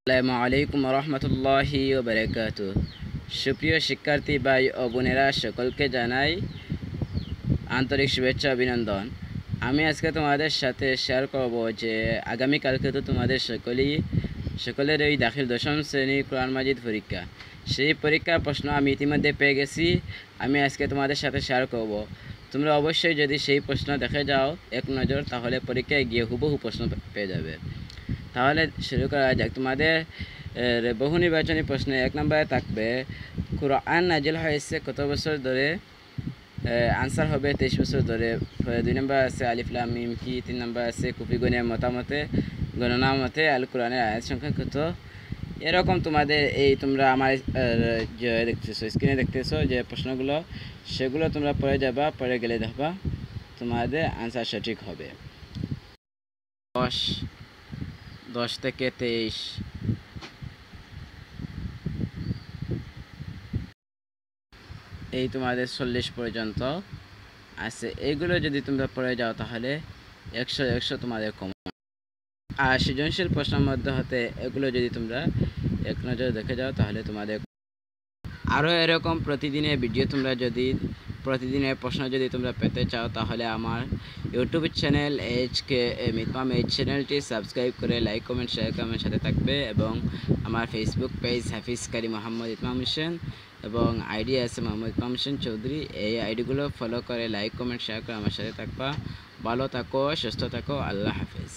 আসসালামু আলাইকুম রহমতুল্লাহি বারাকাতু। সুপ্রিয় শিক্ষার্থী ভাই ও বোনেরা, সকলকে জানাই আন্তরিক শুভেচ্ছা অভিনন্দন। আমি আজকে তোমাদের সাথে শেয়ার করব যে আগামীকালকে তো তোমাদের সকলের এই দাখিল দশম শ্রেণী কোরআন মাজিদ পরীক্ষা। সেই পরীক্ষার প্রশ্ন আমি ইতিমধ্যে পেয়ে গেছি। আমি আজকে তোমাদের সাথে শেয়ার করব। তোমরা অবশ্যই যদি সেই প্রশ্ন দেখে যাও এক নজর, তাহলে পরীক্ষায় গিয়ে হুবহু প্রশ্ন পেয়ে যাবে। তাহলে শুরু করা যাক। তোমাদের বহু নির্বাচনী প্রশ্নে 1 নম্বরে থাকবে কুরআন নাজিল হয়েছে কত বছর ধরে। আনসার হবে 23 বছর ধরে। 2 নম্বর আছে আলিফ লাম মিম কি। 3 নম্বর আছে কুফিগণের মতামতে গণনা মতে আল কোরআনের আয়াত সংখ্যা কত। এরকম তোমাদের তোমরা আমার যে দেখতেছো স্ক্রিনে দেখতেছো যে প্রশ্নগুলো, সেগুলো তোমরা পড়ে যাবা, পড়ে গেলে দেখবা তোমাদের আনসার সঠিক হবে। 10 থেকে 23 তোমাদের 40 পর্যন্ত আছে। এইগুলো যদি তোমরা পড়ে যাও তাহলে 100 তোমাদের কম। আর সৃজনশীল প্রশ্নের মধ্যে হতে এগুলো যদি তোমরা এক নজর দেখে যাও তাহলে তোমাদের আরও এরকম প্রতিদিনের ভিডিও প্রতিদিনের প্রশ্ন যদি তোমরা পেতে চাও তাহলে আমার ইউটিউব চ্যানেল মিতমাম চ্যানেলটি সাবস্ক্রাইব করে লাইক কমেন্ট শেয়ার কমেন্ট সাথে থাকবে, এবং আমার ফেসবুক পেজ হাফিজ কারি মোহাম্মদ ইতমাম হোসেন এবং আইডি আছে মোহাম্মদ ইতমাম হোসেন চৌধুরী। এই আইডিগুলো ফলো করে লাইক কমেন্ট শেয়ার করে আমার সাথে থাকবা। ভালো থাকো, সুস্থ থাকো, আল্লাহ হাফেজ।